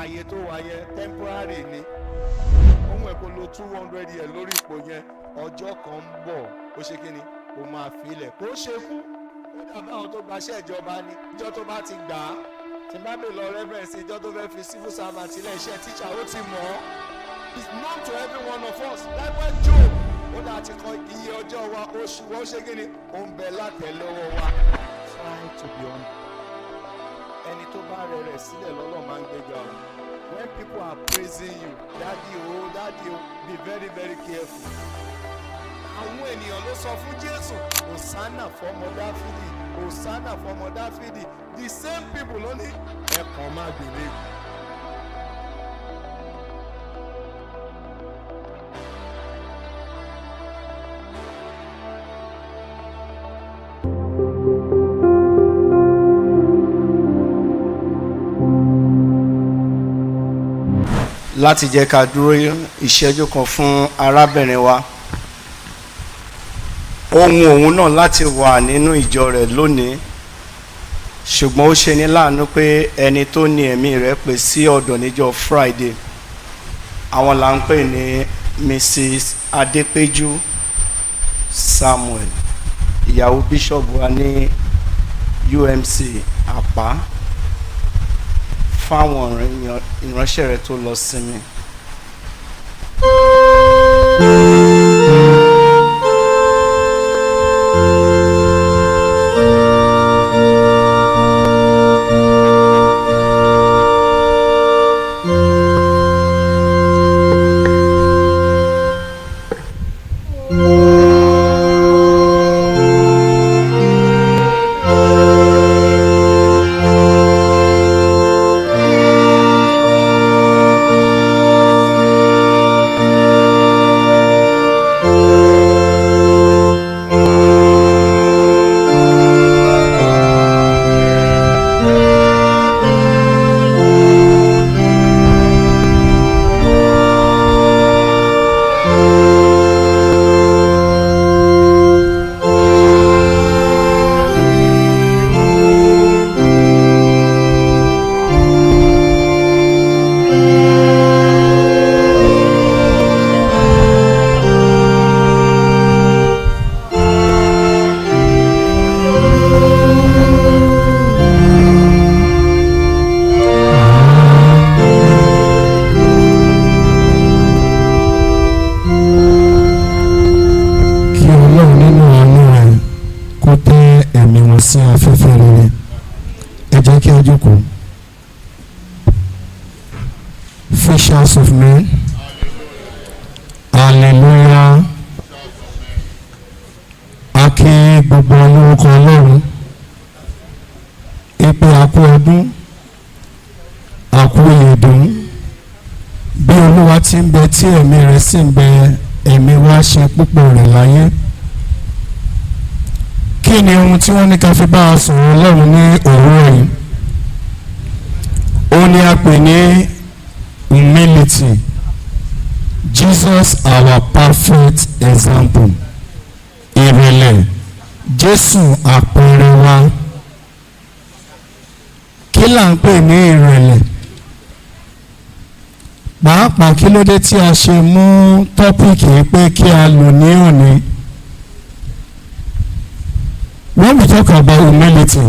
ààyè tó wà yẹn temporary ni ohun ẹ̀ kò lo 200 years lórí ipò yẹn ọjọ́ kan ń bọ̀ ó ṣe kí ni ó máa filẹ̀ kó ṣe kú ó dàbí àwọn tó gbaṣẹ́ ìjọba ni ìjọ tó bá ti gbà á tí bá bè lọ reference ìjọ tó fẹ́ fi civil servant ilé iṣẹ́ teacher ó ti mọ̀ ọ́ it's known to every one of us likewise Job ó dà ti kọ iye ọjọ́ wa oṣù wa ó ṣe kí ni ó ń bẹ látẹ̀lọ́wọ́ wa try to be honest ẹni tó bá rẹ̀ sílẹ̀ lọ́lọ́ máa ń gbéga o when people are praising you daddy o be very very careful àwọn ènìyàn ló sọ fún Jésù Hosanna fọ́mọ Dáfídì Hosanna fọ́mọ Dáfídì the same people ló ní ẹ̀kan má gbèrè. láti jẹ́ ká dúró ìṣẹ́jú kan fún arábìnrin wa ohun òun náà láti wà nínú ìjọ rẹ̀ lónìí ṣùgbọ́n ó ṣe ní láàánú pé ẹni tó ní ẹ̀mí rẹ̀ pè sí ọ̀dọ̀ níjọ́ Friday àwọn là ń pè ní Mrs. Adépéjú Samuel ìyàwó bíṣọ̀bù wa ní UMC Àpá fáwọn ìránṣẹ́ rẹ̀ tó lọ sinmi. Fishers of men, hallelujah. Akí gbogbo olórúkọ Ọlọ́run ìpè àkú ọdún àkú ìyèdùn bí Olúwa ti ń bẹ tí ẹ̀mí rẹ̀ sì ń bẹ ẹ̀mí wa ṣe púpọ̀ rẹ̀ láyé. Kí ni ohun tí wọ́n ní ká fi bá a sọ̀rọ̀ Ọlọ́run ní òwúrọ̀ yìí? Ó ní a pè ní humility. Jesus our perfect example. Ìrẹ̀lẹ̀ Jésù àpẹẹrẹ wa. Kí là ń pè ní ìrẹ̀lẹ̀? Pàápàá kí ló dé tí a ṣe mú tọ́pìkì pé kí a lò ní òní? When we talk about humility,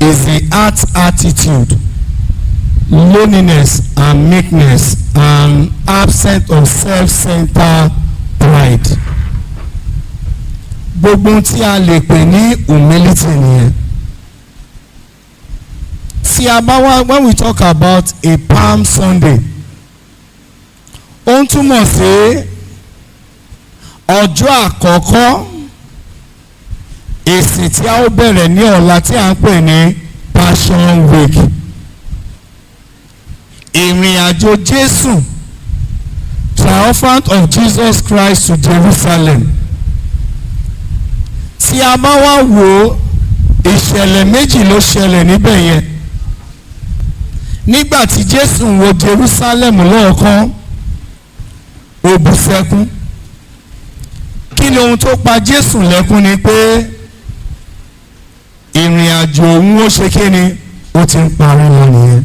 is the heart attitude, loneliness and meekness and absence of self-centered pride. Gbogbo tí a lè pè ní humility nìyẹn. Tí a bá wá when we talk about a Palm Sunday, ó ń túmọ̀ sí ọjọ́ àkọ́kọ́ èsì tí a ó bẹ̀rẹ̀ ní ọ̀la tí a ń pè ní Passion Week. Ìrìn àjò Jésù, triumphant of Jesus Christ to Jerusalem. Tí a bá wá wò ìṣẹ̀lẹ̀ méjì ló ṣẹlẹ̀ níbẹ̀ yẹn. Nígbà tí Jésù wọ Jerusalem lọ́ọ̀kan, ó bú sẹ́kún. Kí ni ohun tó pa Jésù lẹ́kún ni pé ìrìn àjò òun ó ṣe kí ni ó ti ń parí lọ nìyẹn.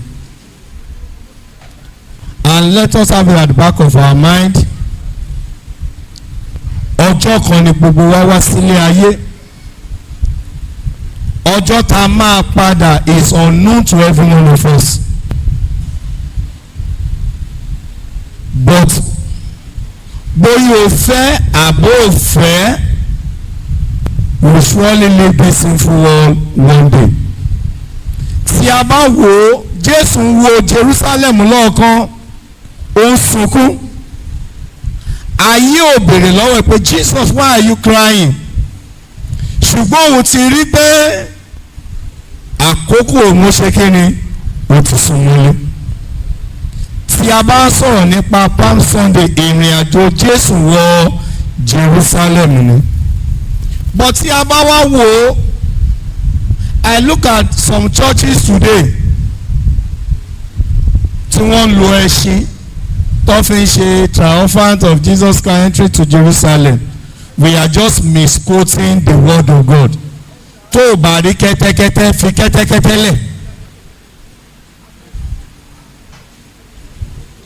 and let us have it at the back of our mind. Ọjọ́ kan ni gbogbo wa wá sílé ayé. Ọjọ́ tá a máa padà is unknown to every one of us. But bóyá o fẹ́ àbó o fẹ́, we will surely leave this sinful world one day. Tí a bá wò, Jésù wo Jerusalem lọ́ọ̀kan, ó ń sunkún. Ayé ò béèrè lọ́wọ́ ẹ̀ pé Jesus, why are you crying? Ṣùgbọ́n òun ti rí pé àkókò òun ṣe kíni, ó ti súnmọ́lé. Tí a bá ń sọ̀rọ̀ nípa Palm Sunday, ìrìn àjò Jésù wọ Jerusalem ni. But tí a bá wá wò, I look at some churches today tí wọ́n ń lo ẹṣin tó fi ń ṣe triumphant of Jesus Christ entry to Jerusalem. We are just misquoting the word of God. Tó o bá rí kẹ́tẹ́kẹ́tẹ́, fi kẹ́tẹ́kẹ́tẹ́ lẹ̀.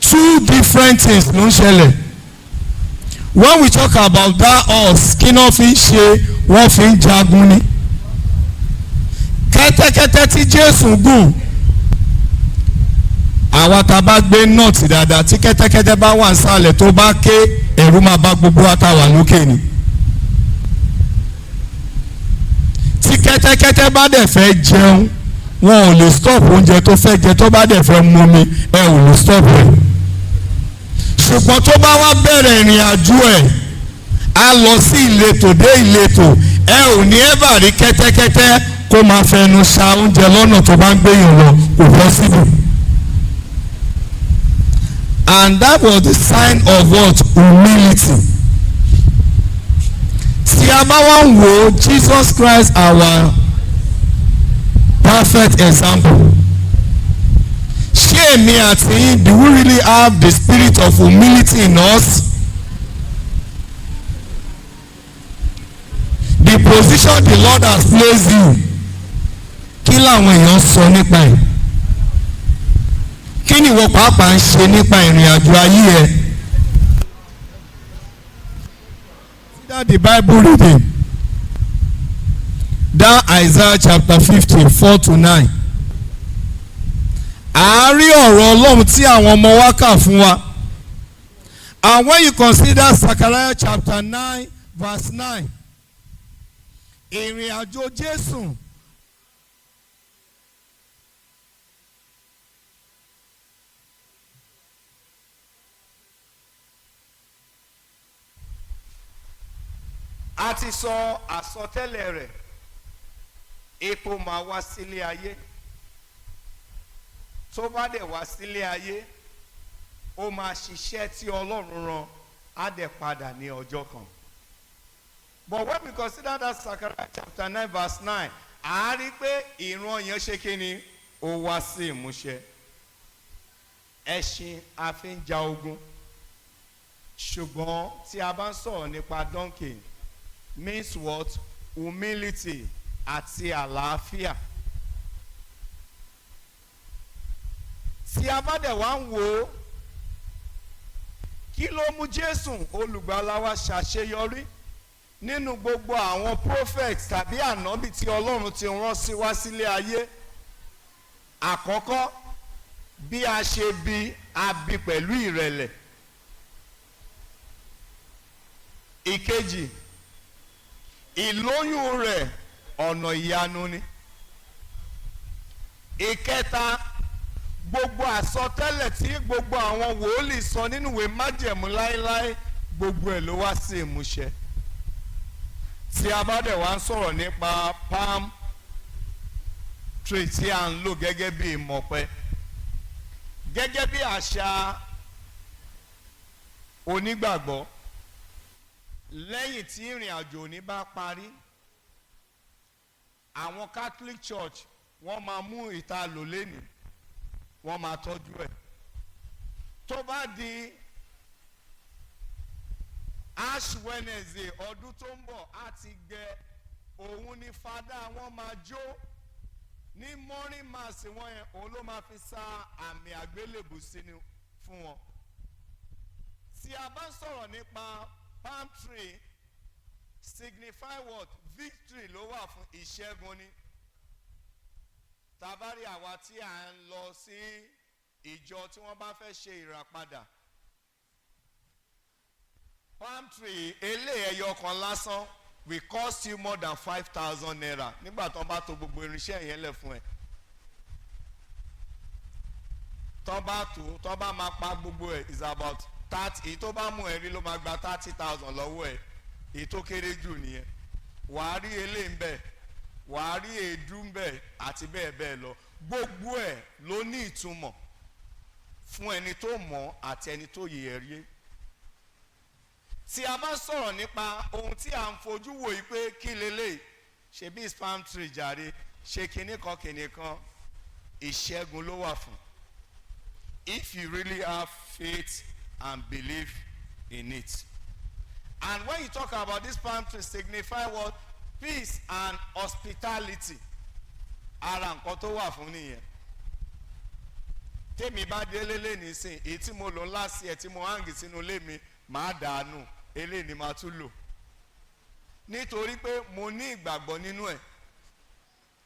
Two different things ló ń ṣẹlẹ̀. When we talk about that horse, kí náà fi ń ṣe, wọ́n fi ń jagun ni. Kẹ́tẹ́kẹ́tẹ́ tí Jésù gùn, àwa tá a bá gbé nọ́ọ̀tì dáadáa, tí kẹ́tẹ́kẹ́tẹ́ bá wà nísàlẹ̀ tó bá ké, ẹ̀rù máa bá gbogbo wa tá a wà lókè ni. Tí kẹ́tẹ́kẹ́tẹ́ bá dẹ̀ fẹ́ jẹun, wọn ò lè stop oúnjẹ tó fẹ́ jẹ, tó bá dẹ̀ fẹ́ mú mi, ẹ ò lè stop ẹ̀. Ṣùgbọ́n tó bá wá bẹ̀rẹ̀ ìrìn àjò ẹ̀, a lọ sí ìletò dé ìletò, ẹ ò ní ẹ́bà rí kẹ́tẹ́kẹ́tẹ́ kó máa fẹnu ṣa oúnjẹ lọ́nà tó bá ń gbéyàn lọ, kò possible. And that was the sign of what? Humility. Tí a bá wá ń wò, Jesus Christ our perfect example. Ṣé èmi àti yín, do we really have the spirit of humility in us? The position the Lord has placed you, kí làwọn èèyàn sọ nípa ẹ̀? Kí ni ìwọ pàápàá ń ṣe nípa ìrìn àjò ayé ẹ? That the Bible reading, that Isaiah chapter 50, 4-9. Àárí ọ̀rọ̀ Ọlọ́run tí àwọn ọmọ wa kà fún wa. And when you consider Zechariah chapter 9, verse 9, ìrìn àjò Jésù. A ti sọ àsọtẹ́lẹ̀ rẹ̀, epo máa wá sílé ayé. Tó bá dẹ̀ wá sílé ayé, ó máa ṣiṣẹ́ tí Ọlọ́run rán, á dẹ̀ padà ní ọjọ́ kan. But when we consider that Zechariah chapter 9 verse 9, a rí pé ìran yẹn ṣe kí ni, ó wá sí ìmúṣẹ. Ẹṣin a fi ń ja ogun. Ṣùgbọ́n tí a bá ń sọ̀rọ̀ nípa donkey, means what? Humility àti àlàáfíà. Tí a bá dẹ̀ wá ń wò, kí ló mú Jésù olùgbàlà wa ṣàṣeyọrí nínú gbogbo àwọn prophets tàbí ànábì tí Ọlọ́run ti rán sí wá sílé ayé? Àkọ́kọ́, bí a ṣe bí, a bí pẹ̀lú ìrẹ̀lẹ̀. Ìkejì, ìlóyún rẹ̀ ọ̀nà ìyanu ni. Ìkẹta, gbogbo àsọtẹ́lẹ̀ tí gbogbo àwọn wòlíì sọ nínú ìwé májẹ̀mú láéláé, gbogbo ẹ̀ ló wá sí ìmúṣẹ. Tí a bá dẹ̀ wá ń sọ̀rọ̀ nípa palm tree tí a ń lò gẹ́gẹ́ bí ìmọ̀pẹ, gẹ́gẹ́ bí àṣà onígbàgbọ́, lẹ́yìn tí ìrìn àjò òní bá parí, àwọn Catholic Church wọ́n máa mú ìta lò lénìí, wọ́n máa tọ́jú ẹ̀. Tó bá di Ash Wednesday ọdún tó ń bọ̀, á ti gbẹ, òun ni fada wọn máa jó ní morning mass wọn yẹn, òun ló máa fi sa àmì àgbélébù sínú fún wọn. Tí a bá sọ̀rọ̀ nípa palm tree, signify what? Victory ló wà fún, ìṣẹ́gun ni. Tabari àwa tí à ń lọ sí ìjọ tí wọ́n bá fẹ́ ṣe ìràpadà. Palm tree eléyìí ẹyọ kan lásán will cost you more than 5,000 naira nígbà tó bá to gbogbo irinṣẹ́ yẹn lẹ̀ fún ẹ. Tó bá máa pa gbogbo ẹ̀ is about 30, èyí tó bá mú ẹ rí ló máa gba 30,000 lọ́wọ́ ẹ̀, èyí tó kéré jù nìyẹn. Wàá rí eléyìí ń bẹ̀, wàá rí èédú ń bẹ̀ àti bẹ́ẹ̀ bẹ́ẹ̀ lọ. Gbogbo ẹ̀ ló ní ìtumọ̀ fún ẹni tó mọ̀ àti ẹni tó yẹ rí. Tí a bá sọ̀rọ̀ nípa ohun tí à ń fojú wò yìí pé kí lélẹ̀ ṣe bí palm tree jàre ṣe kinní kan ìṣẹ́gun ló wà fún. If you really have faith and believe in it. And when you talk about this palm tree signify what? Peace and hospitality. Ara nǹkan tó wà fún nìyẹn. Tèmi bá délé lé nísìn èyí tí mo lò last year tí mo hang sínú ilé mi màá dànù eléyìí ni màá tún lò. Nítorí pé mo ní ìgbàgbọ́ nínú ẹ̀.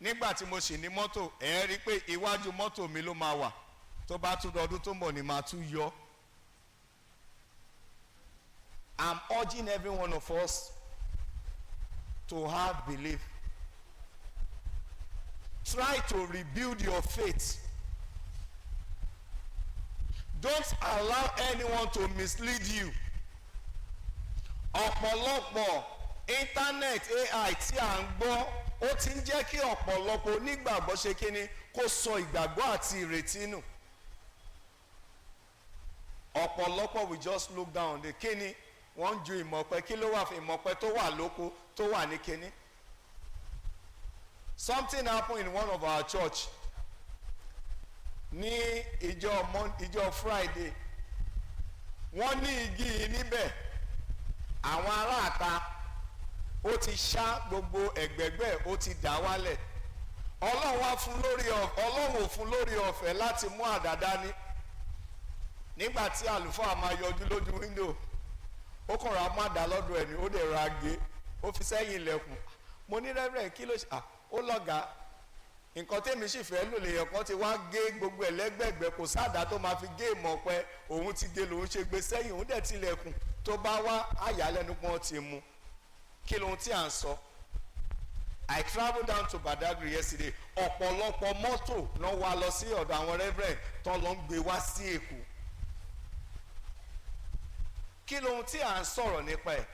Nígbà tí mo sì ní mọ́tò ẹ̀ rí pé iwájú mọ́tò mi ló máa wà. Tó bá tún dọdún tó ń bọ̀ ni màá tún yọ. I'm urging every one of us to have belief. Try to rebuild your faith. Don't allow anyone to mislead you. Ọ̀pọ̀lọpọ̀ internet AI tí à ń gbọ́ ó ti ń jẹ́ kí ọ̀pọ̀lọpọ̀ onígbàgbọ́ ṣe kíni kó sọ ìgbàgbọ́ àti ìrètí nù. Ọ̀pọ̀lọpọ̀ we just look down on the kíni wọ́n ń ju ìmọ̀pẹ kí ló wà fún ìmọ̀pẹ tó wà lóko tó wà ní kíní. Something happened in one of our church ní ìjọ Friday. Wọ́n ní igi yìí níbẹ̀ àwọn aráàta ó ti ṣá gbogbo ẹ̀gbẹ́gbẹ́ ó ti dá wálẹ̀. Ọlọ́run ò fún lórí ọ̀fẹ́ láti mú àdá dání. Nígbà tí àlùfáà máa yọjú lójú window ó kàn ra mú àdá lọ́dọ̀ ẹ̀ ní ó dẹ̀ ra gé ó fi sẹ́yìn ilẹ̀kùn. Mo ní Rev'D kí ló ṣe ó lọ́gàá nǹkan tẹ́mi sì fẹ́ lò lè yẹ̀kan ti wá gé gbogbo ẹ̀lẹ́gbẹ̀gbẹ̀ kò sáàdá tó máa fi gé ìmọ̀ pẹ́ òun ti gé lòun ṣe gbé sẹ́yìn òun dẹ̀ tilẹ̀kùn tó bá wá àyálẹ́nu pọ́n ti mú kí lóhun tí à ń sọ. I travel down to Badagry yesterday ọ̀pọ̀lọpọ̀ mọ́tò náà wá lọ sí ọ̀dọ̀ àwọn Rev'D tán lọ ń gbé wá sí Èkó. Kí lóhun tí à ń sọ̀rọ̀ nípa ẹ̀?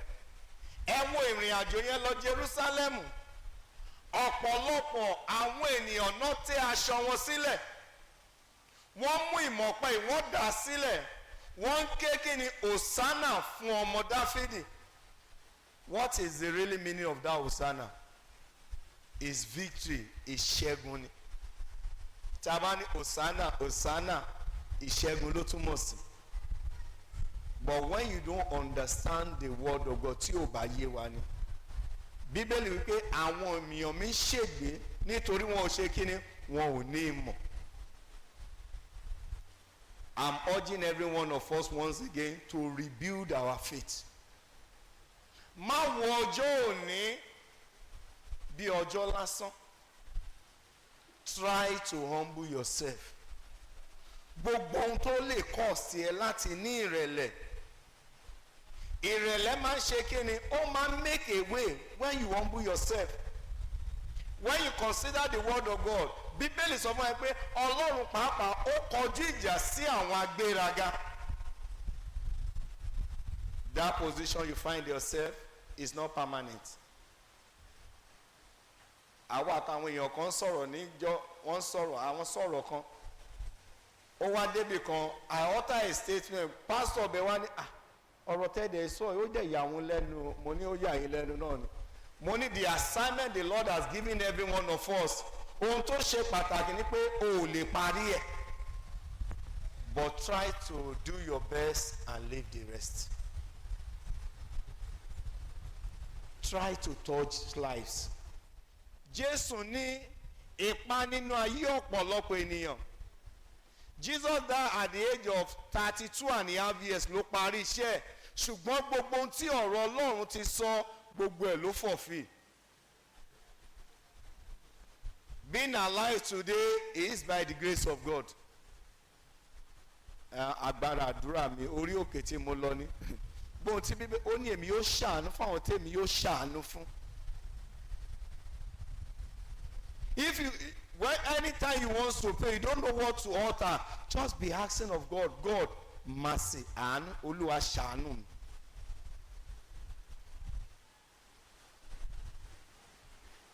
Ẹ wo ìrìn àjò yẹn lọ Jerusalem. Ọ̀pọ̀lọpọ̀ àwọn ènìyàn náà tẹ́ aṣọ wọn sílẹ̀. Wọ́n mú ìmọ̀pẹ ìwọ́n dà sílẹ̀. Wọ́n ń ké kí ni Hosanna fún ọmọ Dáfídì. What is the really meaning of that Hosanna? Is victory, ìṣẹ́gun ni. Tí a bá ní Hosanna, Hosanna, ìṣẹ́gun ló túmọ̀ sí. But when you don't understand the word of God tí ò bá yé wa ni. Bíbélì wípé àwọn ènìyàn mi ṣègbé nítorí wọn ò ṣe kíni wọn ò ní ìmọ̀. I'm urging every one of us once again to rebuild our faith. Má wo ọjọ́ òní bí ọjọ́ lásán. Try to humble yourself. Gbogbo ohun tó lè kọ̀ sí ẹ láti ní ìrẹ̀lẹ̀. Ìrẹ̀lẹ̀ máa ń ṣe kíni ó máa ń make a way when you humble yourself. When you consider the word of God, Bíbélì sọ fún ẹ pé Ọlọ́run pàápàá ó kọjú ìjà sí àwọn agbéraga. That position you find yourself is not permanent. Àwọn àtàwọn èèyàn kan sọ̀rọ̀ níjọ́ wọ́n sọ̀rọ̀ àwọn sọ̀rọ̀ kan. Ó wá débì kan I utter a statement pastor bẹ̀ wá ní ọ̀rọ̀ tẹ́lẹ̀ sọ ó dẹ̀ yà wọ́n lẹ́nu mo ní ó yà yín lẹ́nu náà ni. Mo ní the assignment the Lord has given every one of us ohun tó ṣe pàtàkì ni pé o ò lè parí ẹ̀ but try to do your best and leave the rest. Try to touch lives. Jésù ní ipa nínú ayé ọ̀pọ̀lọpọ̀ ènìyàn. Jesus died at the age of 32.5 years ló parí iṣẹ́ ẹ̀ ṣùgbọ́n gbogbo ohun tí ọ̀rọ̀ Ọlọ́run ti sọ gbogbo ẹ̀ ló fulfill. Being alive today is by the grace of God. Agbára àdúrà mi orí òkè tí mo lọ ní gbóhùn tí bíbélì ó ní èmi yóò ṣàánú fún àwọn tèmi yóò ṣàánú fún. If you when anytime you want to pray you don't know what to utter just be asking of God, God mercy àánú Olúwa ṣàánú mi.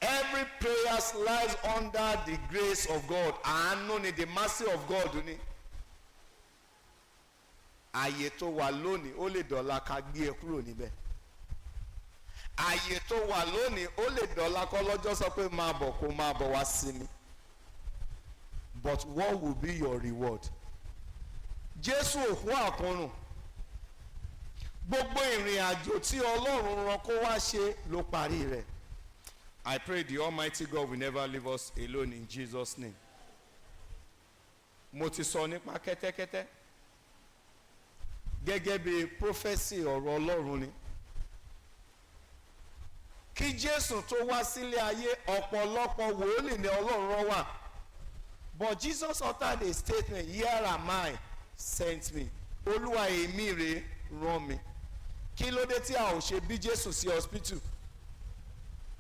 Every prayer lies under the grace of God. Àánú ni the mercy of God ni. Ààyè tó wà lónìí ó lè dọ̀la ká gbé ẹ kúrò níbẹ̀. Ààyè tó wà lónìí ó lè dọ̀la kọ́ lọ́jọ́ sọ pé máa bọ̀ kó máa bọ̀ wá sí mi. But what will be your reward? Jésù òkú àkúnrùn. Gbogbo ìrìn àjò tí Ọlọ́run rán kó wá ṣe ló parí rẹ̀. I pray the Almighty God will never leave us alone in Jesus' name. Mo ti sọ nípa kẹ́tẹ́kẹ́tẹ́ gẹ́gẹ́ bí prophecy ọ̀rọ̀ Ọlọ́run ni. Kí Jésù tó wá sílé ayé ọ̀pọ̀lọpọ̀ wòlíì ni Ọlọ́run rán wá. But Jesus uttered a statement, here am I, sent me. Olúwa èmi rè rán mi. Kí ló dé tí a ò ṣe bí Jésù sí hospital?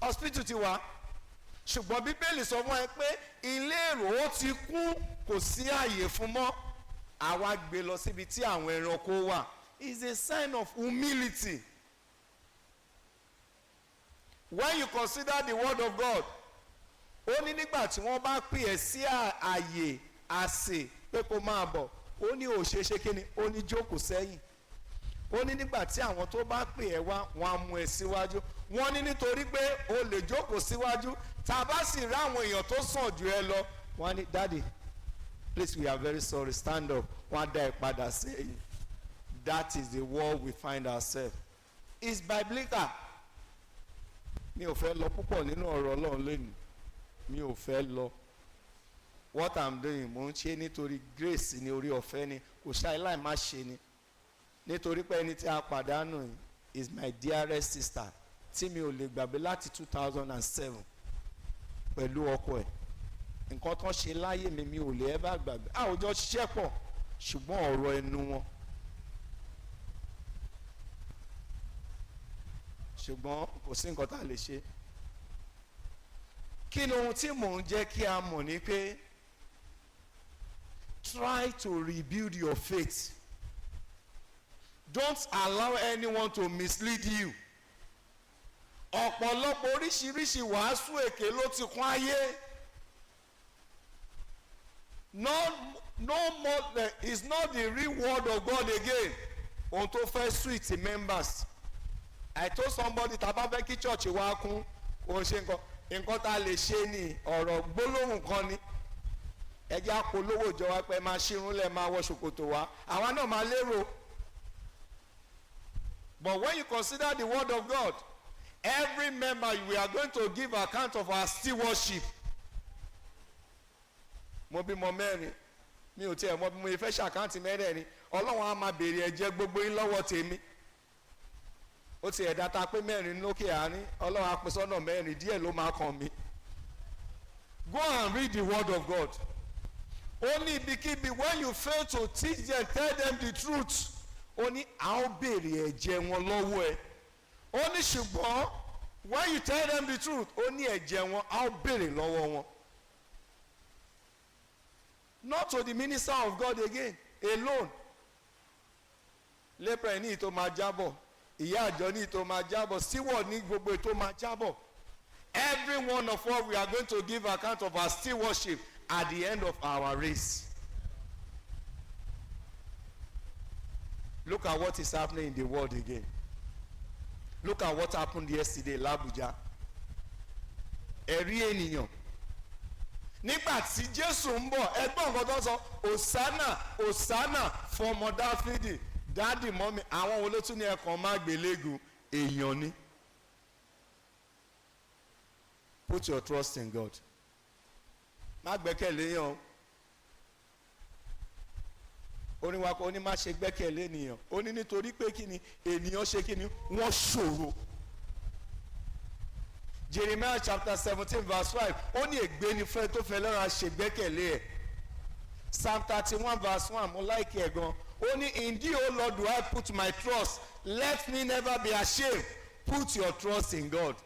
Hospital ti wà ṣùgbọ́n Bíbélì sọ fún ẹ pé ilé èrò ó ti kún kò sí àyè fún mọ́ àwa gbé lọ síbi tí àwọn ẹranko wà. It's a sign of humility. When you consider the word of God ó ní nígbà tí wọ́n bá pè ẹ́ sí àyè àsè pé kó máa bọ̀ ó ní ò ṣe kí ni ó ní jókòó sẹ́yìn. Ó ní nígbà tí àwọn tó bá pè ẹ́ wá wọn á mú ẹ síwájú. Wọ́n ní nítorí pé o lè jókòó síwájú tá a bá sì rí àwọn èèyàn tó sàn jù ẹ lọ wọ́n á ní daddy please we are very sorry stand up wọ́n á dá ẹ padà sẹ́yìn. That is the world we find ourselves. It's biblical. Mi ò fẹ́ lọ púpọ̀ nínú ọ̀rọ̀ Ọlọ́run lónìí. Mi ò fẹ́ lọ. What I'm doing mo ń ṣe nítorí grace ni orí ọ̀fẹ́ ni kò ṣáà láì má ṣe ni. Nítorí pé ẹni tí a pàdánù is my dearest sister tí mi ò lè gbàgbé láti 2007 pẹ̀lú ọkọ ẹ̀. Nǹkan tó ṣe láyé mi ò lè ever gbàgbé. Àwùjọ ṣiṣẹ́ pọ̀ ṣùgbọ́n ọ̀rọ̀ ẹnu wọn. Ṣùgbọ́n kò sí nǹkan tá a lè ṣe. Kí ni ohun tí mò ń jẹ́ kí a mọ̀ ni pé try to rebuild your faith. Don't allow anyone to mislead you. Ọ̀pọ̀lọpọ̀ oríṣiríṣi wàásù èké ló ti kún ayé. No more is not the real word of God again. Ohun tó fẹ́ sweet members. I told somebody tá a bá fẹ́ kí church wa kún òun ṣe nǹkan tá a lè ṣe ní ọ̀rọ̀ gbólóhùn kan ni. Ẹ jẹ́ àpolówó ìjọ wa pé máa ṣírúnlẹ̀ máa wọ ṣòkòtò wa. Àwa náà máa lérò. But when you consider the word of God, every member we are going to give account of our stewardship. Mo bímọ mẹ́rin mi ò tiẹ̀ mọ̀ bí mo fẹ́ ṣàkáǹtì mẹ́rẹ̀ẹ̀rin Ọlọ́run á máa béèrè ẹ̀jẹ̀ gbogbo yín lọ́wọ́ tèmi. Ó ti ẹ̀dá ta pé mẹ́rin Oke-Arin Ọlọ́run á pín sọ́nà mẹ́rin díẹ̀ ló máa kàn mí. Go and read the word of God. Only ibikíbi when you fail to teach them tell them the truth. Ó ní a ó béèrè ẹ̀jẹ̀ wọn lọ́wọ́ ẹ. Ó ní ṣùgbọ́n when you tell them the truth ó ní ẹ̀jẹ̀ wọn a ó béèrè lọ́wọ́ wọn. Not to the minister of God again alone. Lépra ní ìtò máa jábọ̀ ìyá àjọ ní ìtò máa jábọ̀ steward ní gbogbo ètò máa jábọ̀. Every one of us we are going to give account of our stewardship at the end of our race. Look at what is happening in the world again. Look at what happened yesterday in Abuja. Ẹ̀rí ènìyàn. Nígbà tí Jésù ń bọ̀, ẹgbọ́n nǹkan tó sọ, Hosanna, Hosanna fọmọ Dáfídì, dáàdì mọ́mí, àwọn olótú ní ẹ̀kan má gbélégùn èèyàn ni. Put your trust in God. Má gbẹ́kẹ̀lé yàn. oníwakọ̀ ó ní má ṣe gbẹ́kẹ̀lé ènìyàn ó ní nítorí pé kí ni ènìyàn ṣe kí ni wọ́n ṣòro. Jeremiah chapter 17 verse 5 ó ní ègbé ni fẹ́ tó fẹ́ lọ́ra ṣe gbẹ́kẹ̀lé ẹ̀. Psalm 31 verse 1 mo like ẹ̀ gan ó ní in thee O Lord do I put my trust, let me never be ashamed. Put your trust in God.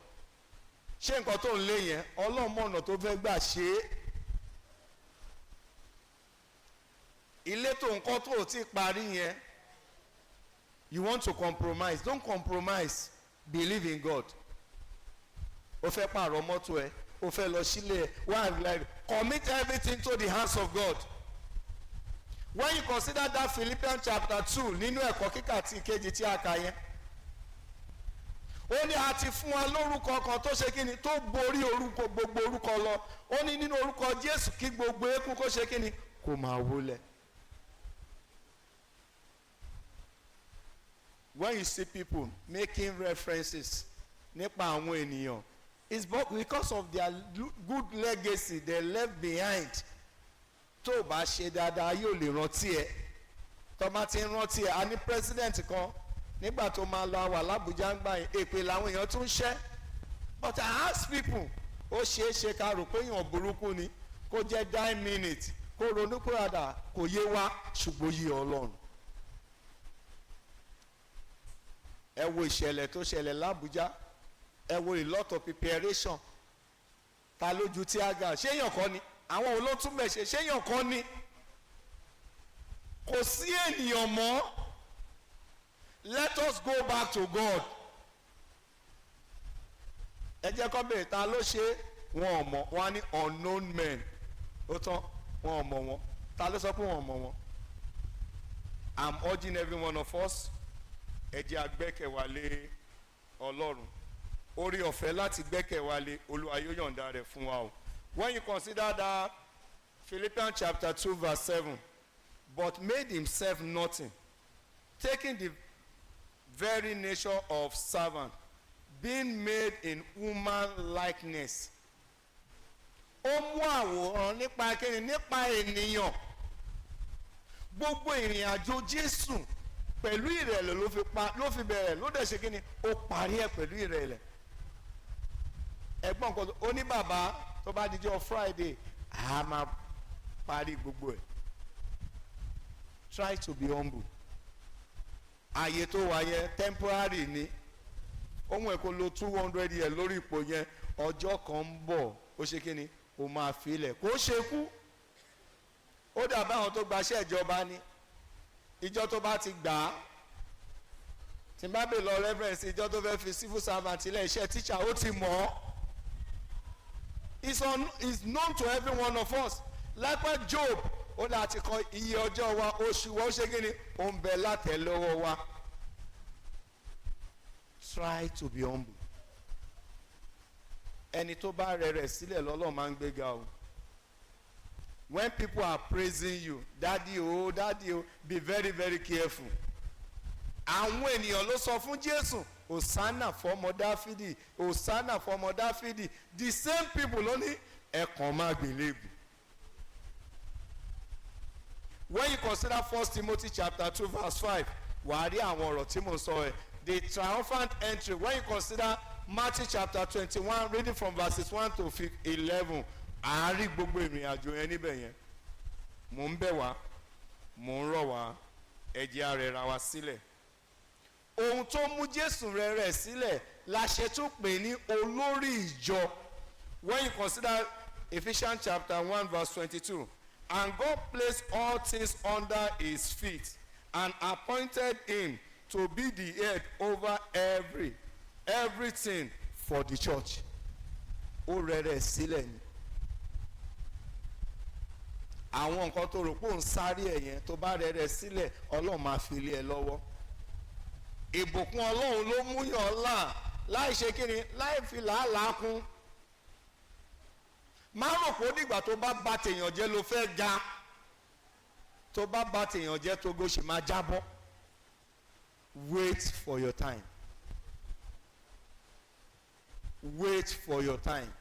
Ṣé nǹkan tó ń lé yẹn ọlọ́mọ ọ̀nà tó fẹ́ gbà ṣe é. Ilé tó nǹkan tó ò tí parí yẹn you want to compromise, don't compromise, believe in God. O fẹ́ pààrọ̀ mọ́tò ẹ o fẹ́ lọ sílé ẹ wá like commit everything to the hands of God. When you consider that Philippians chapter 2 nínú ẹ̀kọ́ kíkà tí ìkejì tí a kà yẹn ó ní a ti fún wa lórúkọ kan tó ṣe kíni tó borí orúkọ gbogbo orúkọ lọ ó ní nínú orúkọ Jésù kí gbogbo eékún kó ṣe kíni kó máa wólẹ̀. When you see people making references nípa àwọn ènìyàn it's because of their good legacy they left behind. Tó o bá ṣe dáadáa yóò lè rántí ẹ tó bá ti ń rántí ẹ a ní president kan nígbà tó máa lọ wà l'Ábùjá ń gbà yín èpè làwọn èèyàn tún ṣẹ́ but I ask people ó ṣeé ṣe ká rò pé èèyàn burúkú ni kó jẹ́ 9 minutes kó ronú kúròdà kò yé wa ṣùgbọ́n yé Ọlọ́run. Ẹ wo ìṣẹ̀lẹ̀ tó ṣẹlẹ̀ l'Ábùjá ẹ wo a lot of preparation ta lójú tí a ga ṣé èèyàn kọ́ ni àwọn olótúmẹ̀ ṣe ṣéyàn kan ni kò sí ènìyàn mọ́. Let us go back to God. Ẹ jẹ́ kó bèrè ta ló ṣe wọn ò mọ̀ wọn á ní unknown men ó tán wọn ò mọ̀ wọn ta ló sọ pé wọn ò mọ̀ wọn. I'm urging every one of us ẹ jẹ́ agbẹ́kẹ̀wálé Ọlọ́run orí ọ̀fẹ́ láti gbẹ́kẹ̀wálé Olúwa yóò yọ̀ǹda rẹ̀ fún wa o. When you consider that Philippians chapter 2 verse 7 but made himself nothing taking the very nature of servant being made in human likeness. Ó mú àwòrán nípa kíni nípa ènìyàn gbogbo ìrìn àjò Jésù pẹ̀lú ìrẹ̀lẹ̀ ló fi bẹ̀rẹ̀ ló dẹ̀ ṣe kíni ó parí ẹ̀ pẹ̀lú ìrẹ̀lẹ̀. Ẹ̀gbọ́n kan ó ní bàbá tó bá dijọ́ Friday a máa parí gbogbo ẹ̀. Try to be humble. Ààyè tó wà yẹn temporary ni ohun ẹ̀ kó lo 200 years lórí ipò yẹn ọjọ́ kan ń bọ̀ ó ṣe kí ni ó máa filẹ̀ kó ṣe kú. Ó dàbí àwọn tó gbaṣẹ́ ìjọba ni ìjọ tó bá ti gbà á tí n bá bè lọ reference ìjọ tó fẹ́ fi civil servant ilé iṣẹ́ teacher ó ti mọ̀ ọ́. It's known to every one of us. Likewise Job ó láti kọ iye ọjọ́ wa oṣù wa ó ṣe kí ni ó ń bẹ látẹ̀lọ́wọ́ wa. Try to be humble. Ẹni tó bá rẹ̀ sílẹ̀ lọ́lọ́ máa ń gbéga o. When people are praising you daddy o be very very careful. Àwọn ènìyàn ló sọ fún Jésù Hosanna fọmọ Dáfídì Hosanna fọmọ Dáfídì the same people ló ní ẹ̀kan máa gbélébù. When you consider 1 Timothy chapter 2 verse 5 wàá rí àwọn ọ̀rọ̀ tí mo sọ ẹ̀ the triumphant entry. When you consider Matthew chapter 21 reading from verses 1 to 11 àárí gbogbo ìrìn àjò yẹn níbẹ̀ yẹn. Mò ń bẹ̀ wá mò ń rọ̀ wá ẹ jẹ́ a rẹra wa sílẹ̀. Ohun tó mú Jésù rẹ̀ sílẹ̀ la ṣe tún pè ní olórí ìjọ. When you consider Ephesians chapter 1 verse 22 and God placed all things under his feet and appointed him to be the head over everything for the church. Ó rẹ̀ sílẹ̀ ni. Àwọn nǹkan tó rò pé òun sáré ẹ̀ yẹn tó bá rẹ̀ sílẹ̀ Ọlọ́run máa fi lé ẹ lọ́wọ́. Ìbùkún Ọlọ́run ló mú yàn là láì ṣe kíni láì fi làálàá kún. Má rò pé ó dìgbà tó bá bà tèèyàn jẹ́ ló fẹ́ ga tó bá bà tèèyàn jẹ́ tó gòṣì máa jábọ́. Wait for your time. Wait for your time.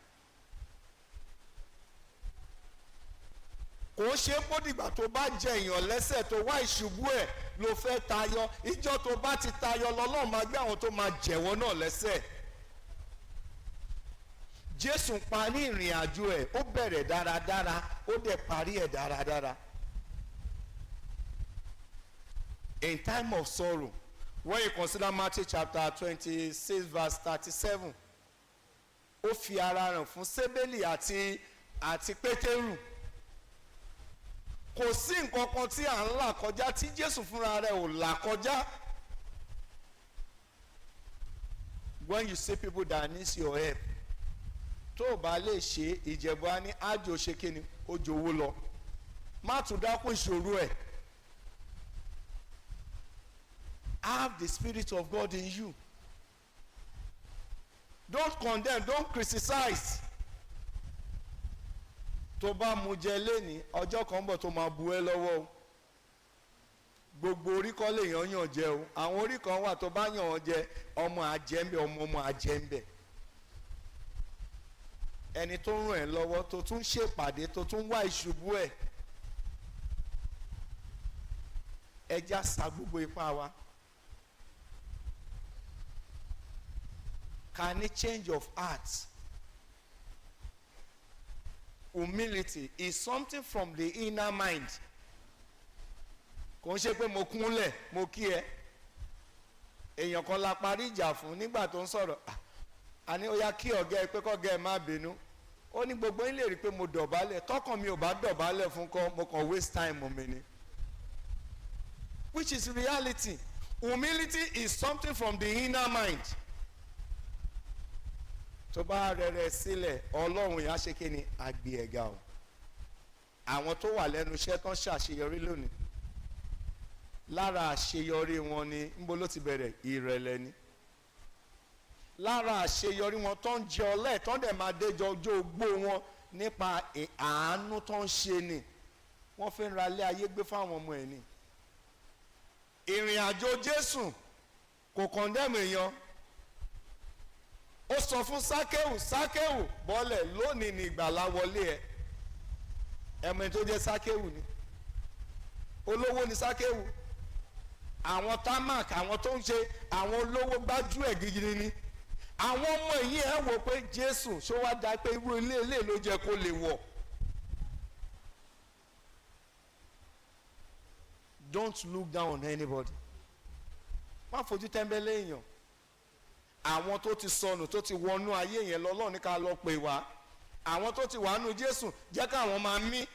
kò ṣe kó dìgbà tó bá jẹ èèyàn lẹ́sẹ̀ tó wá ìṣubú ẹ̀ ló fẹ́ tayọ. ìjọ tó bá ti tayọ lọ́lọ́run máa gbé àwọn tó máa jẹ̀wọ́ náà lẹ́sẹ̀. Jésù parí ìrìn àjò ẹ̀, ó bẹ̀rẹ̀ dáradára, ó dẹ̀ parí ẹ̀ dáradára. In time of sorrow, when you consider Matthew chapter 26 verse 37, ó fi ara ràn fún Sébélì àti Pétérù. Kò sí nǹkan kan tí à ń là kọjá tí Jésù fúnra rẹ̀ ò là kọjá. When you see people that need your help, tó o bá lè ṣe, Ìjẹ̀bú á ní àjò ṣe kí ni ó jowó lọ. Má tún dákún ìṣòro ẹ̀. Have the Spirit of God in you. Don't condemn, don't criticize. Tó bá mu jẹ léni, ọjọ́ kan bọ̀ tó máa bu ẹ́ lọ́wọ́ o. Gbogbo orí kọ́ lèèyàn yàn jẹ o. Àwọn orí kan wà tó bá yàn wọ́n jẹ, ọmọ àjẹ́ńbẹ̀, ọmọ àjẹ́ńbẹ̀. Ẹni tó ń ràn ẹ́ lọ́wọ́ tó tún ṣèpàdé tó tún wá ìṣubú ẹ̀. Ẹja sa gbogbo ipá wa. Can a change of heart? Humility is something from the inner mind. Kò ń ṣe pé mo kúnlẹ̀ mo kí ẹ. Èèyàn kan la parí ìjà fún nígbà tó ń sọ̀rọ̀. Àní ó yá kí ọ̀gá ẹ pé kọ́gá ẹ má bínú. Ó ní gbogbo yín lè rí i pé mo dọ̀bálẹ̀. Tọ́kàn mi ò bá dọ̀bálẹ̀ fún kọ́ mo kàn waste time mi ni. Which is reality. Humility is something from the inner mind. Tó bá rẹ̀rẹ̀ sílẹ̀, Ọlọ́run yà ṣe kí ni àgbé ẹ̀ga o. Àwọn tó wà lẹ́nu iṣẹ́ tán ṣàṣeyọrí lónìí, lára àṣeyọrí wọn ni níbo ló ti bẹ̀rẹ̀? Ìrẹ̀lẹ̀ ni. Lára àṣeyọrí wọn tó ń jẹ ọlẹ́ tó ń dẹ̀ máa déjọ ọjọ́ ogbó wọn nípa àánú tó ń ṣe ni. Wọ́n fi ń ra ilé ayé gbé fáwọn ọmọ ẹ̀ ni. Ìrìn àjò Jésù kò kọ̀ndẹ́mù èèyàn. Ó sọ fún Sákéwù bọ́lẹ̀ lónìí ni ìgbàlà wọlé ẹ̀. Ẹ̀mọ̀ tó jẹ́ Sákéwù ni. Olówó ni Sákéwù. Àwọn támàk, àwọn tó ń ṣe àwọn olówó gbájú ẹ̀ gidi ni. Àwọn ọmọ yìí ẹ̀ wò pé Jésù ṣó wá dá pé irú ilé ló jẹ́ kó lè wọ̀. Don't look down on anybody. Má fojú tẹ́ńbẹ́lú èèyàn. Àwọn tó ti sọnù tó ti wọnú ayé yẹn lọ́lọ́ ní ká lọ pè wá. Àwọn tó ti wà nù Jésù jẹ́ káwọn máa mí.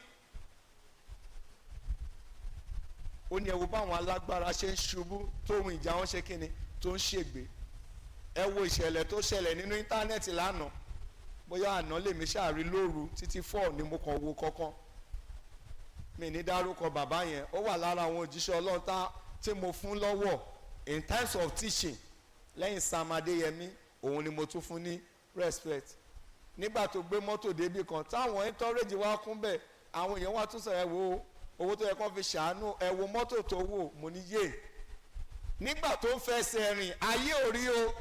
Ó ní ẹ wo báwọn alágbára ṣe ń ṣubú tóun ìjà wọn ṣe kíni tó ń ṣègbè. Ẹ wo ìṣẹ̀lẹ̀ tó ṣẹlẹ̀ nínú íńtánẹ́ẹ̀tì lánàá. Bóyá àná lèmi ṣàrí lóru títí 4 ni mo kàn wo kọ́kọ́. Mi ní dárúkọ bàbá yẹn, ó wà lára àwọn òjíṣẹ́ Ọlọ́run tí mo fún lọ́wọ́ in times of teaching. Lẹ́yìn Sam Adéyẹmí òun ni mo tún fún ní respect. Nígbà tó gbé mọ́tò débì kan táwọn entourage wá kún bẹ́ẹ̀, àwọn èèyàn wá tún sọ ẹ wo owó tó yẹ kó fi ṣàánú, ẹ wo mọ́tò tó wò, mo ní yé. Nígbà tó ń fẹsẹ̀ rìn ayé ò rí o.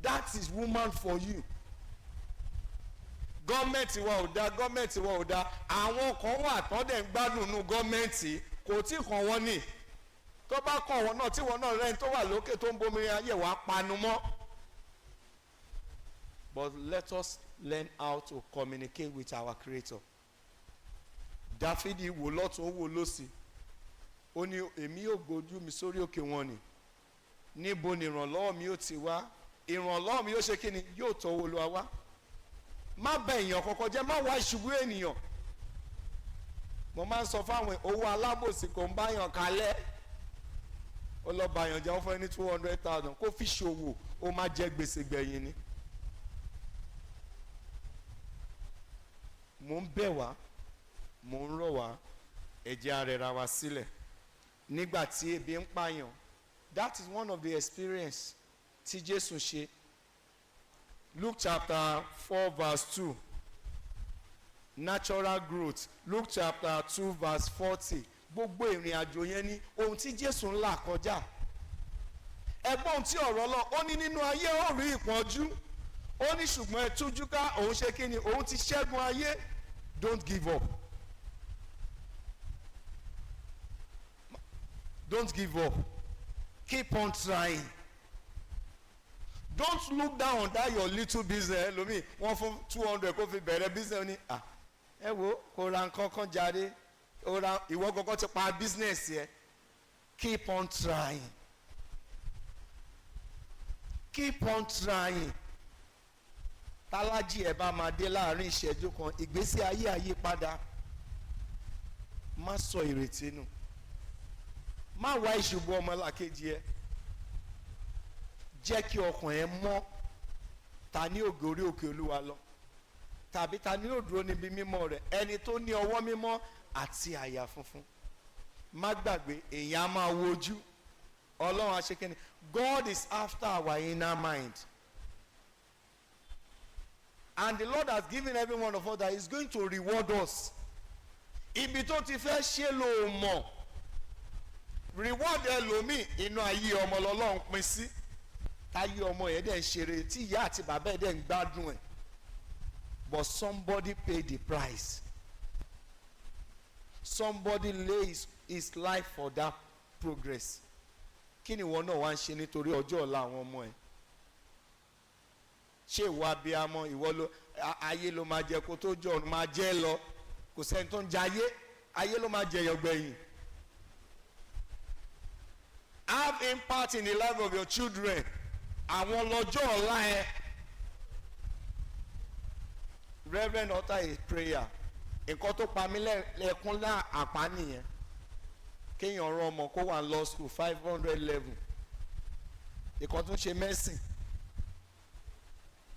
That is woman for you. Gọ́ọ̀mẹ̀ntì wa ò dá, gọ́ọ̀mẹ̀ntì wa ò dá. Àwọn kan wà tán dẹ̀ ń gbádùn nù gọ́ọ̀mẹ̀ntì kò tí kàn wọ́n ní. Tó bá kàn wọ́n náà tí wọ́n náà rẹ́ni tó wà lókè tó ń bomi ayé wa panu mọ́. But let us learn how to communicate with our Creator. Dáfídì wò lọ́tún ó wò lósì. Ó ní èmi yóò gbójú mi sórí òkè wọn ni. Níbo ni ìrànlọ́wọ́ mi yóò ti wá? Ìrànlọ́wọ́ mi yóò ṣe kí ni? Yóò tọ́ Olúwa wá. Má bẹ èèyàn kọ̀ọ̀kan jẹ́, má wá ìṣubú ènìyàn. Mo máa ń sọ fáwọn owó alábòsí kò ń báyàn kalẹ̀. Ó lọ báyàn jẹun fún ẹni 200,000 kó fi ṣòwò, ó máa jẹ gbèsè gbẹ̀yìn ni. Mo ń bẹ̀ wá, mo ń rọ̀ wá, ẹ jẹ́ a rẹra wa sílẹ̀. Nígbà tí ebi ń pààyàn, that is one of the experience tí Jésù ṣe. Luke chapter 4 verse 2, natural growth. Luke chapter 2 verse 40. Gbogbo ìrìn àjò yẹn ni ohun tí Jésù ń là kọjá. Ẹgbọ́n tí ọ̀rọ̀ lọ, ó ní nínú ayé ó rí ìpọ́njú. Ó ní ṣùgbọ́n ẹ tújú ká, òun ṣe kí ni? Òun ti ṣẹ́gun ayé. don't give up. Don't give up. Keep on trying. Don't look down on that your little business. Lomi, one for 200 kó fi bẹ̀rẹ̀ business ni. Ah, ẹ wo kò ra nǹkan kan jáde. Ó ra ìwọ gangan ti pa business yẹ. Keep on trying. Keep on trying. Tálájì ẹ bá máa dé láàrin ìṣẹ́jú kan, ìgbésí ayé àyípadà. Má sọ ìrètí nù. Má wá ìṣubú ọmọlàkejì ẹ. Jẹ́ kí ọkàn ẹ mọ́. Ta ni ògo orí òkè Olúwa lọ? Tàbí ta ni yóò dúró níbi mímọ́ rẹ̀? Ẹni tó ní ọwọ́ mímọ́ àti àyà funfun. Má gbàgbé èèyàn á máa wojú. Ọlọ́run aṣekínni. God is after our inner mind. And the Lord has given every one of us that he is going to reward us. Ibi tó ti fẹ́ ṣe ló mọ̀. Reward ẹlòmíì inú ayé ọmọ lọ́lọ́run pín sí. Táyé ọmọ yẹn dẹ̀ ń ṣeré tí ìyá àti bàbá ẹ̀ dẹ̀ ń gbádùn ẹ̀. But somebody paid the price. Somebody lays his life for that progress. Kí ni ìwọ náà wá ń ṣe nítorí ọjọ́ ọ̀la àwọn ọmọ ẹ̀? Ṣé ìwọ abiyamọ ìwọ ló ayé ló máa jẹ kó tó jọ ọ̀run máa jẹ́ lọ? Kò sẹ́ni tó ń jẹ ayé ló máa jẹ yọgbẹ̀yìn. Have impact in the life of your children. Àwọn lọ́jọ́ ọ̀la ẹ̀. Reverend utter a prayer. Nǹkan tó pa mí lẹ́kún náà àpá nìyẹn. Kéèyàn rán ọmọ kó wà ní law school 500 level. Nǹkan tó ń ṣe medicine.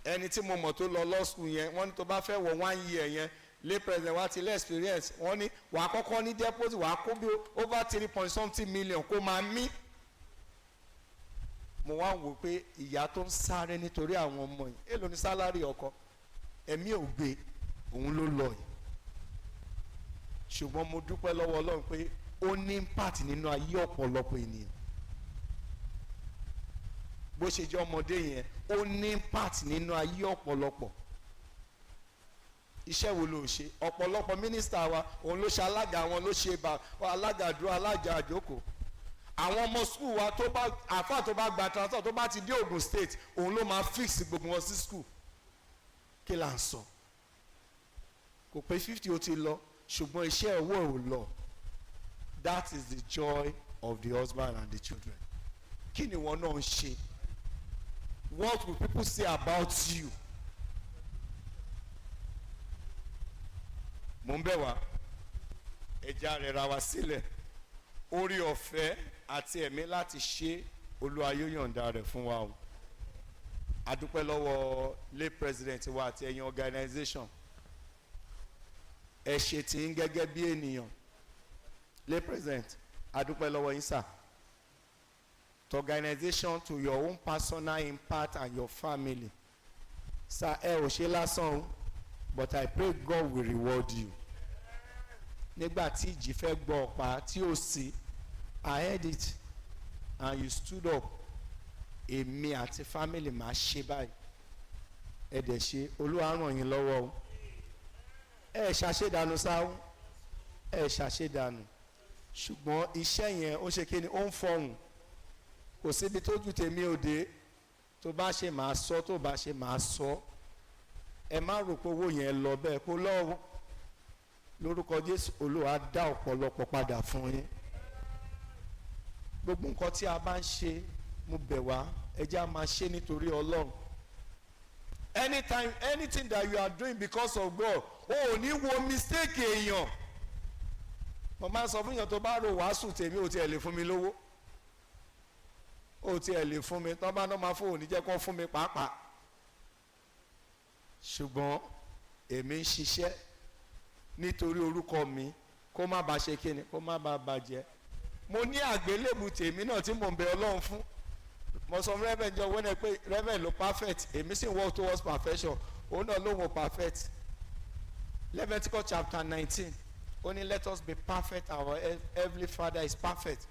Ẹni tí mo mọ̀ tó lọ law school yẹn wọ́n ní tó bá fẹ́ wọ 1 year yẹn lay president wá ti lé experience wọ́n ní wàá kọ́kọ́ ní deposit wàá kó bí over 3.something million kó máa mí. Mo wá wò pé ìyá tó ń sáré nítorí àwọn ọmọ yìí èló ní sálárì ọkọ ẹ̀mí ò gbé òun ló lọ yìí. Ṣùgbọ́n mo dúpẹ́ lọ́wọ́ Ọlọ́run pé ó ní impact nínú ayé ọ̀pọ̀lọpọ̀ ènìyàn. Bó ṣe jẹ́ ọmọdé yẹn ó ní impact nínú ayé ọ̀pọ̀lọpọ̀. Iṣẹ́ wo ló ṣe? Ọ̀pọ̀lọpọ̀ mínísítà wa òun ló ṣe alága wọn ló ṣe alága dúró alága àjókòó. Àwọn ọmọ skul wa tó bá àfáà tó bá gba transfer tó bá ti dé Ogun State òun ló máa fix gbogbo wọn sí skul. Kí là ń sọ? Kò pé 50 ó ti lọ ṣùgbọ́n iṣẹ́ owó ò lọ. That is the joy of the husband and the children. Kí ni wọn náà ń ṣe? What will people say about you? Mo ń bẹ̀ wá ẹja rẹ̀ ra wa sílẹ̀ orí ọ̀fẹ́ àti ẹ̀mí láti ṣe Olúwa yóò yọ̀ǹda rẹ̀ fún wa o. A dúpẹ́ lọ́wọ́ lay president wa àti ẹ̀yin organization. Ẹ ṣe tí ń gẹ́gẹ́ bí ènìyàn. Lay president a dúpẹ́ lọ́wọ́ yín sà. To organization to your own personal impact and your family. Sir ẹ ò ṣe lásán o but I pray God will reward you. Nígbà tí ìjì fẹ́ gbọ́ ọ̀pá tí ó sì I heard it and you stood up. Èmi àti family máa ṣe báyìí. Ẹ dẹ̀ ṣe Olúwa ràn yín lọ́wọ́ o. Ẹ ṣàṣedànù sáwọn ẹ ṣàṣedànù ṣùgbọ́n iṣẹ́ yẹn ó ṣe kí ni ó ń fọhùn. Kò síbi tójú tèmi òde tó bá ṣe máa sọ tó bá ṣe máa sọ. Ẹ má rò pé owó yẹn lọ bẹ́ẹ̀ kó lọ́wọ́. Lórúkọ Jésù Olúwa dá ọ̀pọ̀lọpọ̀ padà fún yín. Gbogbo nǹkan tí a bá ń ṣe mo bẹ̀ wá ẹ jẹ́ á máa ṣe nítorí Ọlọ́run. Anything that you are doing because of God o ò ní wo mistake èèyàn. Mo máa ń sọ fún èèyàn tó bá rò wàásù tèmi ò tiẹ̀ lè fún mi lówó. Ó tiẹ̀ lè fún mi tọ́ bá náà máa fún òní jẹ́ kó fún mi pàápàá. Ṣùgbọ́n èmi ń ṣiṣẹ́ nítorí orúkọ mi kó má bàa ṣe kíni kó má bàa bàjẹ́. Mo ní àgbélébù tèmi náà tí mò ń bẹ Ọlọ́run fún. Mo sọ fún Rev'D jọ wọ́n ẹ pé Rev'D ló perfect èmi sì ń work towards perfection òun náà ló wọ perfect. Leviticus chapter 19 only let us be perfect our heavenly Father is perfect.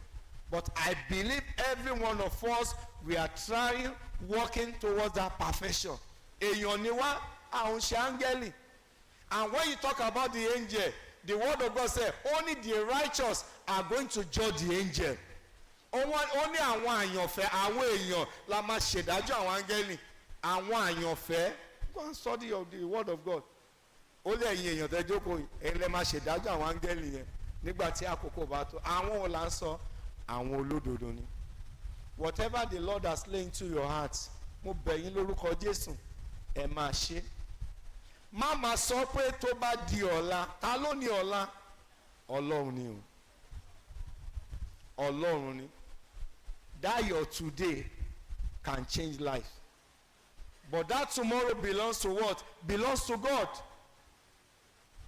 But I believe every one of us we are trying working towards that perfection. Èèyàn ni wá àwọn ṣe áńgẹ́lì. And when you talk about the angel, the word of God says only the righteous are going to judge the angel. Only àwọn àyànfẹ́, àwọn èèyàn la máa ṣèdájọ́ àwọn áńgẹ́lì. Àwọn àyànfẹ́, go and study of the word of God. Ó lé ẹ̀yin èèyàn tẹ́ jókòó yìí, ẹ lè máa ṣèdájọ́ àwọn áńgẹ́lì yẹn nígbà tí àkókò bá tó. Àwọn ò là ń sọ, àwọn olódodo ni. Whatever the Lord has laid into your heart, mo bẹ̀ yín lórúkọ Jésù, ẹ máa ṣe. Má máa sọ pé tó bá di ọ̀la, ta ló ní ọ̀la? Ọlọ́run ni o. Ọlọ́run ni. That your today can change life. But that tomorrow belongs to what? Belongs to God.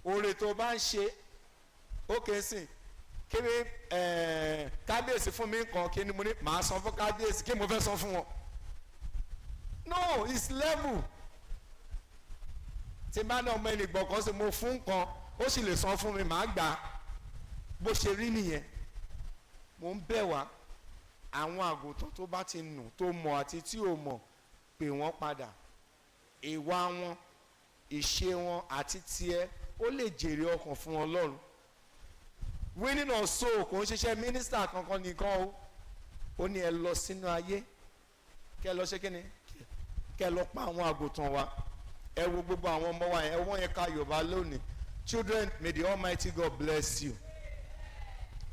Oore tó bá ń ṣe, okay sí, kí ni kábíyèsí fún mi nǹkan, kí ni mo ní màá san fún kábíyèsí, kí mo fẹ́ san fún wọn? No, it's level. Tí bá náà ọmọ ènìyàn kan sí mo fún nǹkan, ó sì lè san fún mi, màá gbà. Bó ṣe rí nìyẹn. Mo ń bẹ̀ wá, àwọn àgùntàn tó bá ti nù, tó mọ̀ àti tí ò mọ̀, pè wọ́n padà. Ìwà wọn, ìṣe wọn àti tiẹ̀ ó lè jèrè ọkàn fún Ọlọ́run. Winning of soul kò ń ṣiṣẹ́ mínísítà kankan nìkan o. Ó ní ẹ lọ sínú ayé, kẹ́ lọ ṣe kí ni? Kẹ́ lọ pa àwọn àgùntàn wa. Ẹ wo gbogbo àwọn ọmọ wa yẹn, wọ́n yẹn ká Yorùbá lónìí. Children, may the Almighty God bless you.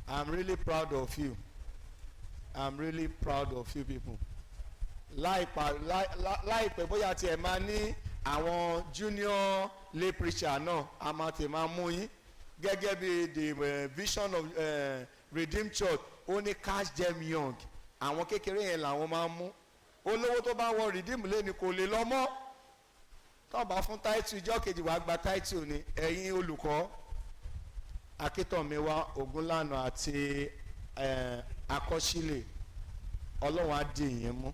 I'm really proud of you. I'm really proud of you people. Láìpẹ́ bóyá tiẹ̀ máa ní àwọn junior lay preacher náà, a máa tẹ̀ máa mú yín. Gẹ́gẹ́ bí the vision of Redeemed Church, ó ní catch them young. Àwọn kékeré yẹn làwọn máa mú. Olówó tó bá wọ Redeem lẹ́ni kò lè lọ mọ́. Tó bá fún title ìjọ́ kejì wàá gba title ni. Ẹ̀yin olùkọ́ Akíntọ́míwá Ògúnlànà àti Akọ́sílẹ̀, Ọlọ́run á dì yín mú.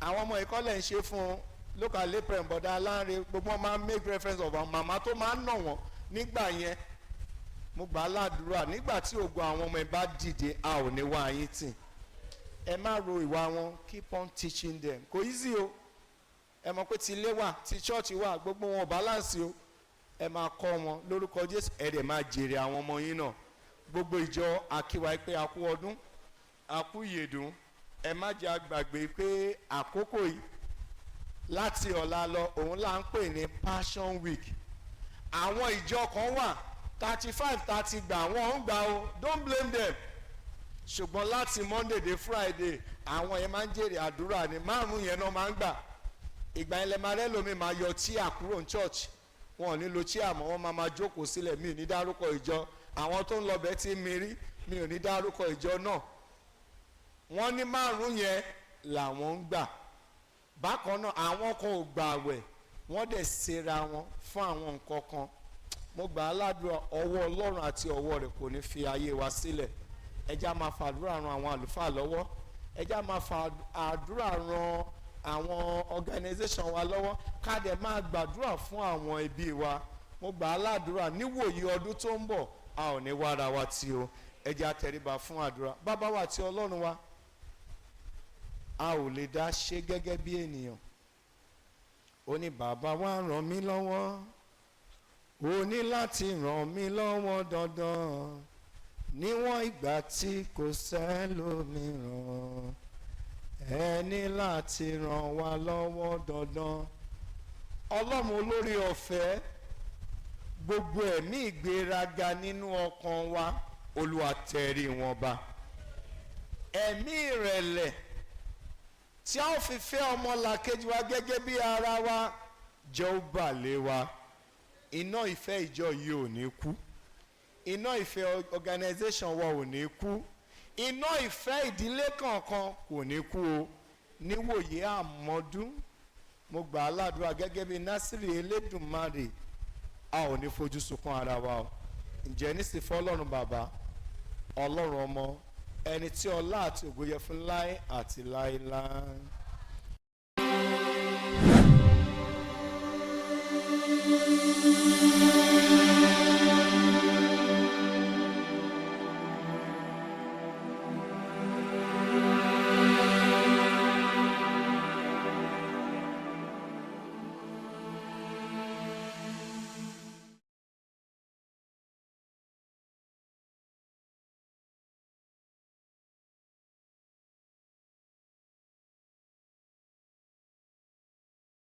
Àwọn ọmọ ìkọ́lẹ̀ ń ṣe fún local lepre bọ̀dá aláǹrẹ̀, gbogbo wọn máa ń make reference of àwọn màmá tó máa ń nà wọ́n nígbà yẹn. Mo gbà á ládùúrà nígbà tí ògo àwọn ọmọ ẹ bá dìde, a ò ní wá yín tì. Ẹ má ro ìwà wọn, keep on teaching them. Kò easy o. Ẹ mọ̀ pé ti ilé wà, ti church wà, gbogbo wọn ò balance o. Ẹ máa kọ́ wọn lórúkọ Jésù, ẹ dẹ̀ máa jèrè àwọn ọmọ yín náà. Gbogbo ìjọ akíwa pé a kú ọdún, a kú ìyèdún. Ẹ má jẹ́ àgbàgbé pé àkókò yìí láti ọ̀la lọ, òun là ń pè ní Passion Week. Àwọn ìjọ kan wà 35 30 gbà wọ́n ń gbà o, don't blame them. Ṣùgbọ́n láti Monday dé Friday, àwọn yẹn máa ń jèrè àdúrà ní 5 yẹn náà máa ń gbà. Ìgbà yẹn lẹ máa rẹ́ lómi máa yọ chíà kúrò ní church. Wọn ò ní lo chíà mọ́, wọ́n máa jókòó sílẹ̀. Mi ò ní dárúkọ ìjọ. Àwọn tó ń lọ bẹ́ẹ̀ tí mi rí, mi ò ní dárúkọ ìjọ náà. Wọ́n ní 5 yẹn làwọn ń gbà. Bákan náà àwọn kan ò gbà àwẹ̀, wọ́n dẹ̀ ṣera wọn fún àwọn nǹkan kan. Mo gbà á ládùúrà, ọwọ́ Ọlọ́run àti ọwọ́ rẹ̀ kò ní fi ayé wa sílẹ̀. Ẹ já máa fàdúrà ran àwọn àlùfáà lọ́wọ́. Ẹ já máa fàdúrà ran àwọn organisation wa lọ́wọ́. Ká dẹ̀ máa gbàdúrà fún àwọn ẹbí wa. Mo gbà á ládùúrà níwòyí ọdún tó ń bọ̀, a ò ní wá ara wa tí o. Ẹ jẹ́ àtẹríba fún àdúrà. Bàbá wa àti Ọlọ́run wa, a ò lè dá ṣe gẹ́gẹ́ bí ènìyàn. Ó ní bàbá wa ràn mí lọ́wọ́, ó ní láti ràn mí lọ́wọ́ dandan, níwọ̀n ìgbà tí kò sẹ́lòmíràn, ẹ ní láti ràn wá lọ́wọ́ dandan. Ọlọ́run olórí ọ̀fẹ́, gbogbo ẹ̀mí ìgbéraga nínú ọkàn wa, Olúwa tẹrí wọn ba. Ẹ̀mí ìrẹ̀lẹ̀ tí a ó fi fẹ́ ọmọlàkejì wa gẹ́gẹ́ bí ara wa, jẹ́ ó bà lé wa. Iná ìfẹ́ ìjọ yìí ò ní kú. Iná ìfẹ́ organization wa ò ní kú. Iná ìfẹ́ ìdílé kankan kò ní kú o. Níwòye àmọ́dún, mo gbà á ládùúrà gẹ́gẹ́ bí Násírì Elédùmarè, a ò ní fojú sunkún ara wa o. Ǹjẹ́ nísìnyí fún Ọlọ́run Bàbá, Ọlọ́run Ọmọ, ẹni tí ọlá àti ògo yẹ fún láé àti láéláé.